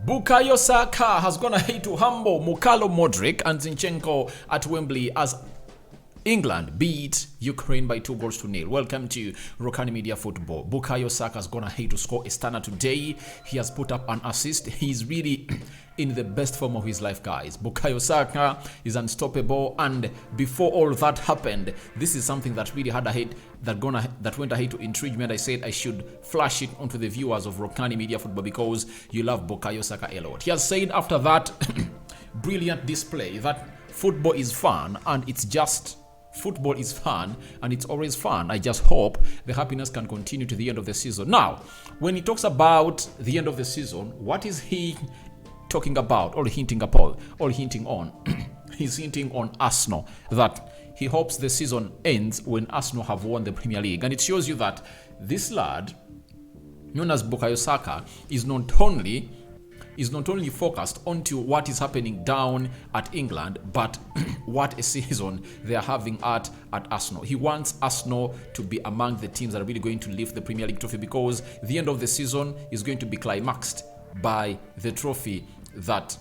Bukayo Saka has gone ahead to humble Mudryk and Zinchenko at Wembley as England beat Ukraine by 2-0. Welcome to Rokani Media Football. Bukayo Saka has gone ahead to score a stunner today. He has put up an assist. He's really in the best form of his life, guys. Bukayo Saka is unstoppable, and before all that happened, this is something that really had ahead that went ahead to intrigue me, and I said I should flash it onto the viewers of Rokani Media Football because you love Bukayo Saka a lot. He has said after that brilliant display that football is fun, and it's just football is fun, and it's always fun. I just hope the happiness can continue to the end of the season. Now, when he talks about the end of the season, what is he talking about or hinting on? He's hinting on Arsenal, that he hopes the season ends when Arsenal have won the Premier League. And it shows you that this lad, known as Bukayo Saka, is not only focused onto what is happening down at England, but what a season they are having at Arsenal. He wants Arsenal to be among the teams that are really going to lift the Premier League trophy, because the end of the season is going to be climaxed by the trophy that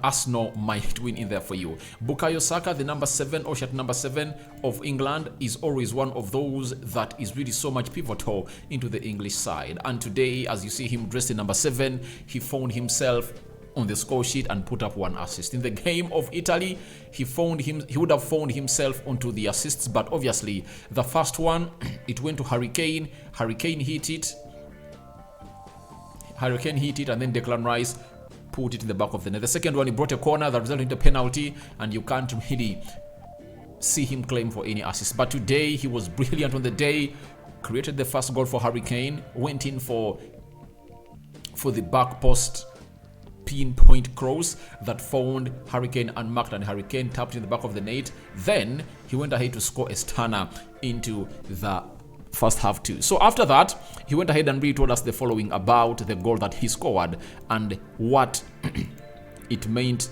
Arsenal might win in there for you. Bukayo Saka, the number 7 or shirt number 7 of England, is always one of those that is really so much pivotal into the English side. And today, as you see him dressed in number 7, he found himself on the score sheet and put up one assist. In the game of Italy, he would have found himself onto the assists, but obviously the first one, it went to Harry Kane. Harry Kane hit it, and then Declan Rice put it in the back of the net. The second one, he brought a corner that resulted in a penalty, and you can't really see him claim for any assist. But today, he was brilliant on the day, created the first goal for Harry Kane, went in for the back post pinpoint cross that found Harry Kane unmarked, and Harry Kane tapped in the back of the net. Then he went ahead to score a stunner into the first half too. So after that, he went ahead and really told us the following about the goal that he scored and what it meant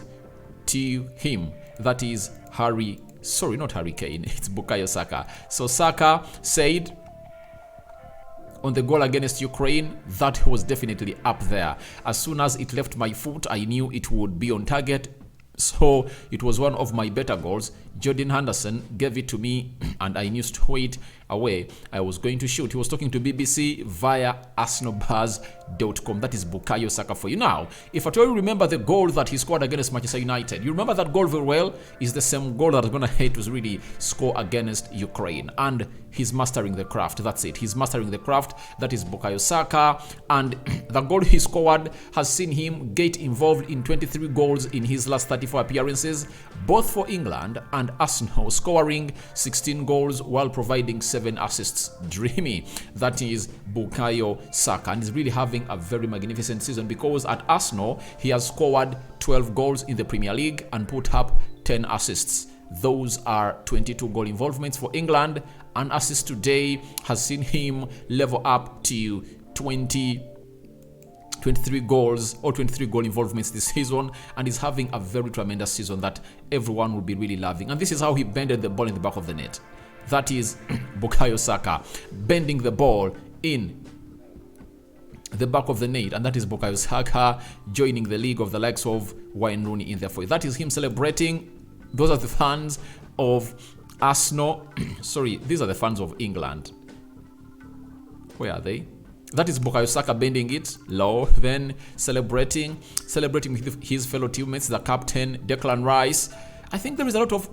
to him. That is not Harry Kane, it's Bukayo Saka. So Saka said on the goal against Ukraine, that was definitely up there. As soon as it left my foot, I knew it would be on target. So it was one of my better goals. Jordan Henderson gave it to me, and I knew straight away I was going to shoot. He was talking to BBC via arsenalbuzz.com. That is Bukayo Saka for you. Now, if at all you remember the goal that he scored against Manchester United, you remember that goal very well. Is the same goal that is going to hate to really score against Ukraine, and he's mastering the craft. That's it. He's mastering the craft. That is Bukayo Saka, and the goal he scored has seen him get involved in 23 goals in his last 34 appearances, both for England and Arsenal, scoring 16 goals while providing 7 assists. Dreamy. That is Bukayo Saka, and he's really having a very magnificent season, because at Arsenal he has scored 12 goals in the Premier League and put up 10 assists. Those are 22 goal involvements for England. An assist today has seen him level up to 23 goals or 23 goal involvements this season, and is having a very tremendous season that everyone will be really loving. And this is how he bended the ball in the back of the net. That is Bukayo Saka bending the ball in the back of the net, and that is Bukayo Saka joining the league of the likes of Wayne Rooney in there for you. That is him celebrating. Those are the fans of Arsenal. Sorry, these are the fans of England. Where are they? That is Bukayo Saka bending it low, then celebrating with his fellow teammates, the captain Declan Rice. I think there is a lot of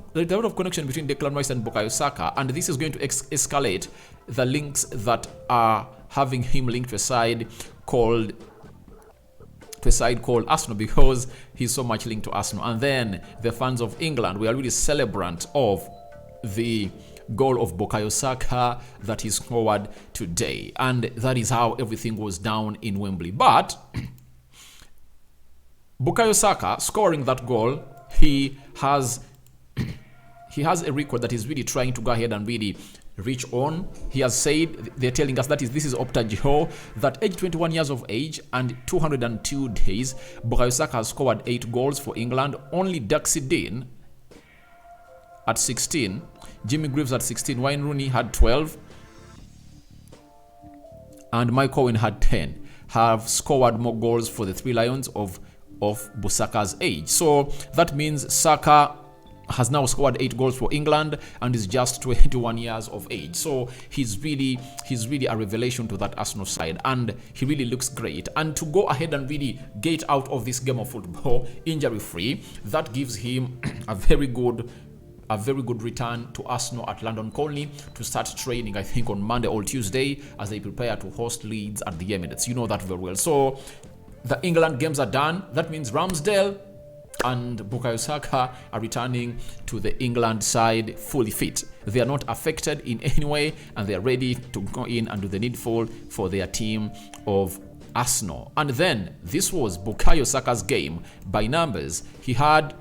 connection between Declan Rice and Bukayo Saka, and this is going to escalate the links that are having him linked to a side called Arsenal, because he's so much linked to Arsenal. And then the fans of England, we are really celebrant of the goal of Bukayo Saka that he scored today, and that is how everything was down in Wembley. But Bukayo Saka scoring that goal, he has a record that he's really trying to go ahead and really reach on. He has said, they're telling us that this is Opta Geo, that age 21 years of age and 202 days, Bukayo Saka has scored 8 goals for England. Only Daxi Dean at 16, Jimmy Greaves at 16, Wayne Rooney had 12, and Mike Owen had 10. have scored more goals for the Three Lions of Busaka's age. So that means Saka has now scored 8 goals for England and is just 21 years of age. So he's really a revelation to that Arsenal side, and he really looks great. And to go ahead and really get out of this game of football injury free, that gives him a very good return to Arsenal at London Colney to start training, I think, on Monday or Tuesday as they prepare to host Leeds at the Emirates. You know that very well. So the England games are done. That means Ramsdale and Bukayo Saka are returning to the England side fully fit. They are not affected in any way, and they are ready to go in and do the needful for their team of Arsenal. And then this was Bukayo Saka's game. By numbers, he had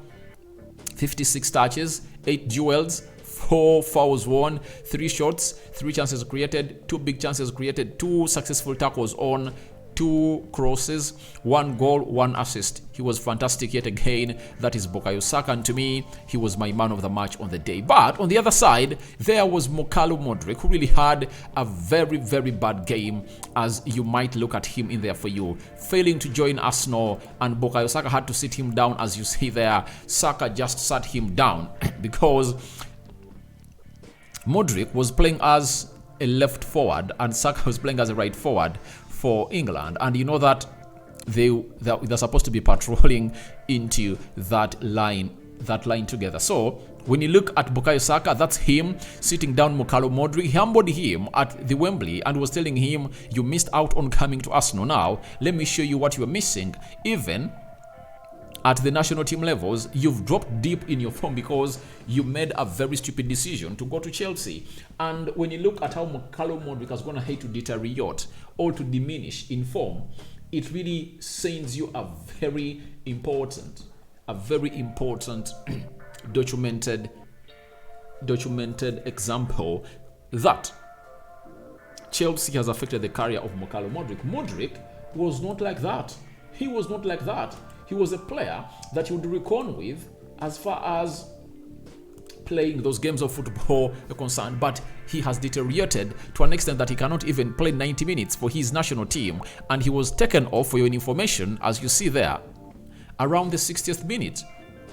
56 touches, 8 duels, 4 fouls won, 3 shots, 3 chances created, 2 big chances created, 2 successful tackles on, 2 crosses, 1 goal, 1 assist. He was fantastic yet again. That is Bukayo Saka, and to me, he was my man of the match on the day. But on the other side, there was Mudryk, who really had a very, very bad game, as you might look at him in there for you, failing to join Arsenal, and Bukayo Saka had to sit him down, as you see there. Saka just sat him down because Mudryk was playing as a left forward and Saka was playing as a right forward for England, and you know that they're supposed to be patrolling into that line together. So when you look at Bukayo Saka, that's him sitting down Mudryk. He humbled him at the Wembley and was telling him, you missed out on coming to Arsenal. Now let me show you what you're missing. Even at the national team levels, you've dropped deep in your form because you made a very stupid decision to go to Chelsea. And when you look at how Mudryk has gone ahead to deteriorate or to diminish in form, it really sends you a very important documented example that Chelsea has affected the career of Mudryk. Mudryk was not like that. He was not like that. He was a player that you would reckon with as far as playing those games of football are concerned, but he has deteriorated to an extent that he cannot even play 90 minutes for his national team, and he was taken off, for your information, as you see there, around the 60th minute.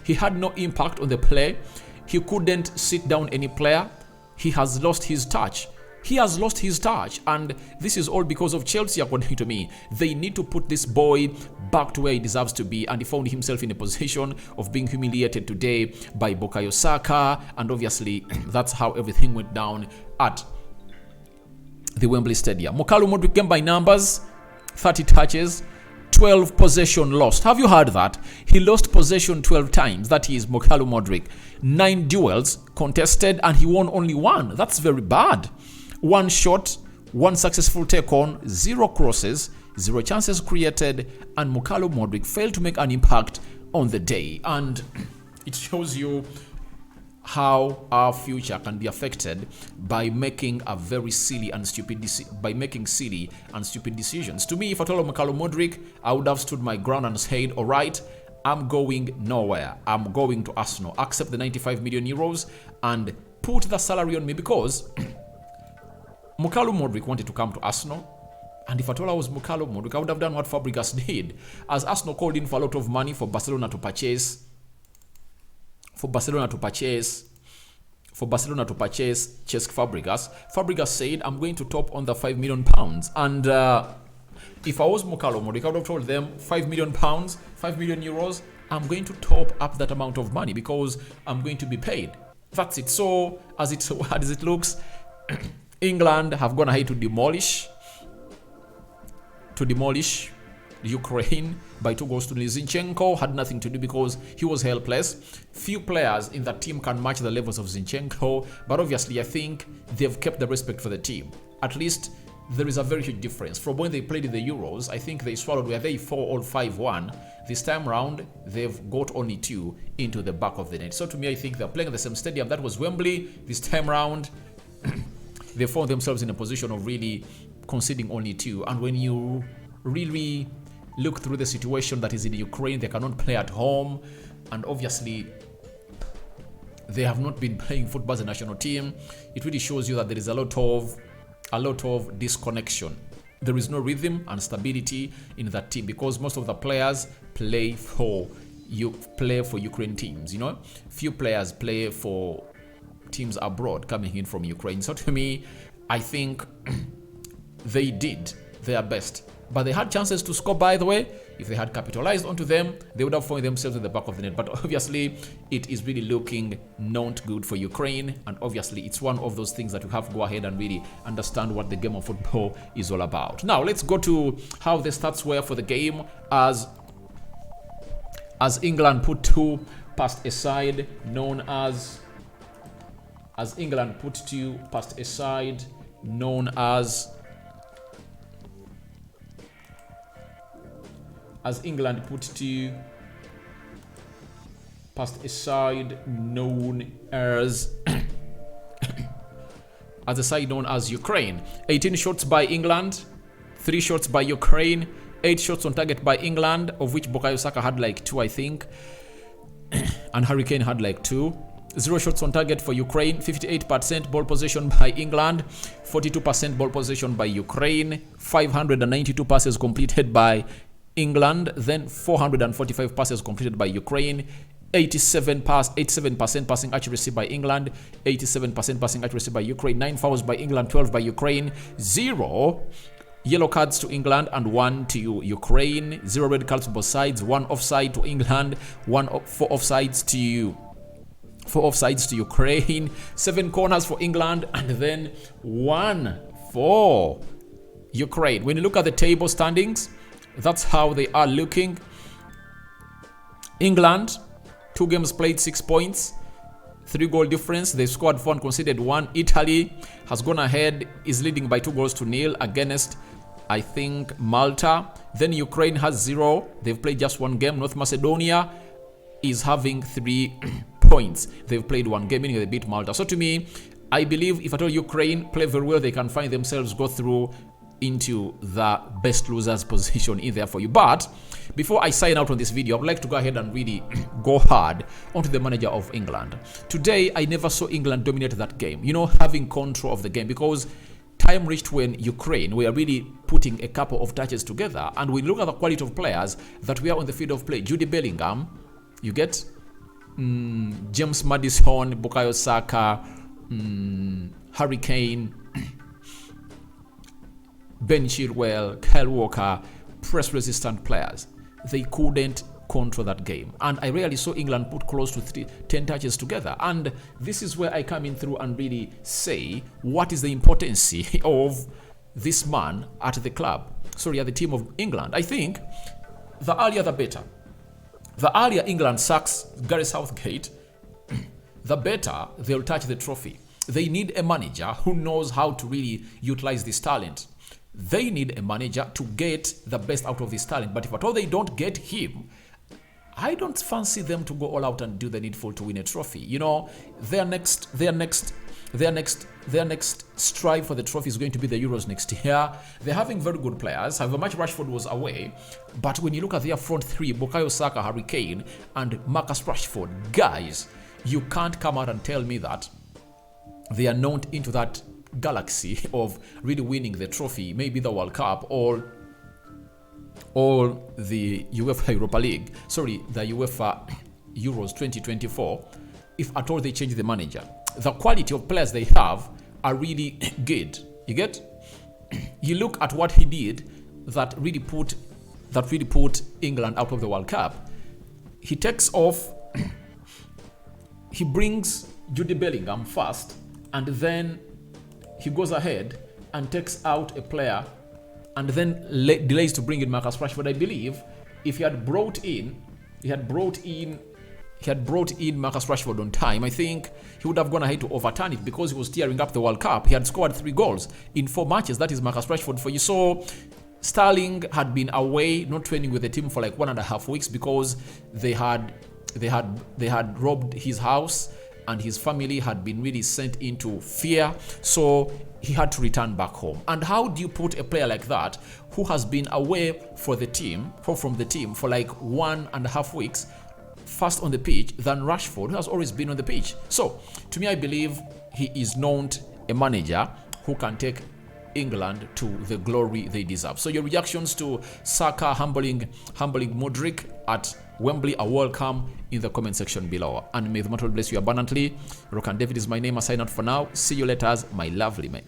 He had no impact on the play. He couldn't sit down any player. He has lost his touch. He has lost his touch, and this is all because of Chelsea, according to me. They need to put this boy back to where he deserves to be, and he found himself in a position of being humiliated today by Bukayo Saka, and obviously that's how everything went down at the Wembley Stadium. Mudryk came by numbers, 30 touches, 12 possession lost. Have you heard that? He lost possession 12 times. That is Mudryk. 9 duels contested, and he won only 1. That's very bad. 1 shot, 1 successful take on, 0 crosses, 0 chances created, and Mudryk failed to make an impact on the day. And it shows you how our future can be affected by making silly and stupid decisions. To me, if I told Mudryk, I would have stood my ground and said, all right, I'm going nowhere. I'm going to Arsenal. Accept the 95 million euros and put the salary on me, because Mudryk wanted to come to Arsenal. And if at all I was Mudryk, I would have done what Fabregas did. As Arsenal called in for a lot of money for Barcelona to purchase Cesc Fabregas. Fabregas said, I'm going to top on the £5 million. And if I was Mudryk, I would have told them £5 million, 5 million euros, I'm going to top up that amount of money because I'm going to be paid. That's it. So as it looks, England have gone ahead to demolish Ukraine by 2 goals to nil. Zinchenko had nothing to do because he was helpless. Few players in that team can match the levels of Zinchenko, but obviously I think they've kept the respect for the team. At least there is a very huge difference. From when they played in the Euros, I think they swallowed, were they 4 or 5-1. This time round, they've got only 2 into the back of the net. So to me, I think they're playing at the same stadium. That was Wembley. This time round, they found themselves in a position of really conceding only 2. And when you really look through the situation that is in Ukraine, they cannot play at home, and obviously they have not been playing football as a national team. It really shows you that there is a lot of disconnection there is no rhythm and stability in that team, because most of the players play for Ukraine teams. You know, few players play for teams abroad coming in from Ukraine. So to me, I think they did their best, but they had chances to score, by the way. If they had capitalized onto them, they would have found themselves at the back of the net. But obviously, it is really looking not good for Ukraine. And obviously, it's one of those things that you have to go ahead and really understand what the game of football is all about. Now, let's go to how the stats were for the game as England put two past a side, known as England put two past a side, known as England put two past a side known as a side known as Ukraine. 18 shots by England, 3 shots by Ukraine, 8 shots on target by England, of which Bukayo Saka had like 2, I think, and Hurricane had like 2. 0 shots on target for Ukraine, 58% ball possession by England, 42% ball possession by Ukraine, 592 passes completed by England, then 445 passes completed by Ukraine, 87% passing accuracy by England, 87% passing accuracy by Ukraine, 9 fouls by England, 12 by Ukraine, 0 yellow cards to England and 1 to Ukraine, 0 red cards to both sides, 1 offside to England, 4 offsides to Ukraine, 7 corners for England, and then 1 for Ukraine. When you look at the table standings, that's how they are looking. England, 2 games played, 6 points, 3 goal difference. They scored 4 and conceded 1. Italy has gone ahead, is leading by 2-0 against, I think, Malta. Then Ukraine has 0. They've played just 1 game. North Macedonia is having 3 points. They've played 1 game, meaning they beat Malta. So to me, I believe if at all Ukraine play very well, they can find themselves go through into the best losers position in there for you. But before I sign out on this video, I would like to go ahead and really go hard onto the manager of England. Today, I never saw England dominate that game, you know, having control of the game, because time reached when Ukraine were really putting a couple of touches together. And we look at the quality of players that were on the field of play. Jude Bellingham, you get James Maddison, Bukayo Saka, Hurricane, Ben Chilwell, Kyle Walker, press-resistant players. They couldn't control that game. And I rarely saw England put close to 10 touches together. And this is where I come in through and really say, what is the importance of this man at the club? Sorry, at the team of England. I think the earlier the better. The earlier England sacks Gareth Southgate, the better they'll touch the trophy. They need a manager who knows how to really utilize this talent. They need a manager to get the best out of this talent. But if at all they don't get him, I don't fancy them to go all out and do the needful to win a trophy. You know, their next strive for the trophy is going to be the Euros next year. They're having very good players. However much Rashford was away, but when you look at their front three, Bukayo Saka, Harry Kane, and Marcus Rashford, guys, you can't come out and tell me that they are not into that galaxy of really winning the trophy, maybe the World Cup or the UEFA Europa League, the UEFA Euros 2024, if at all they change the manager. The quality of players they have are really good. You get? You look at what he did that really put England out of the World Cup. He takes off, he brings Jude Bellingham first, and then he goes ahead and takes out a player and then delays to bring in Marcus Rashford. I believe if he had brought in Marcus Rashford on time, I think he would have gone ahead to overturn it, because he was tearing up the World Cup. He had scored 3 goals in 4 matches. That is Marcus Rashford for you. So Sterling had been away, not training with the team for like 1.5 weeks, because they had robbed his house and his family had been really sent into fear. So he had to return back home. And how do you put a player like that, who has been away from the team for like 1.5 weeks, first on the pitch than Rashford, who has always been on the pitch? So to me, I believe he is not a manager who can take England to the glory they deserve. So your reactions to Saka humbling Mudryk at Wembley are welcome in the comment section below. And may the Lord bless you abundantly. Rokani David is my name. I sign out for now. See you later, my lovely mates.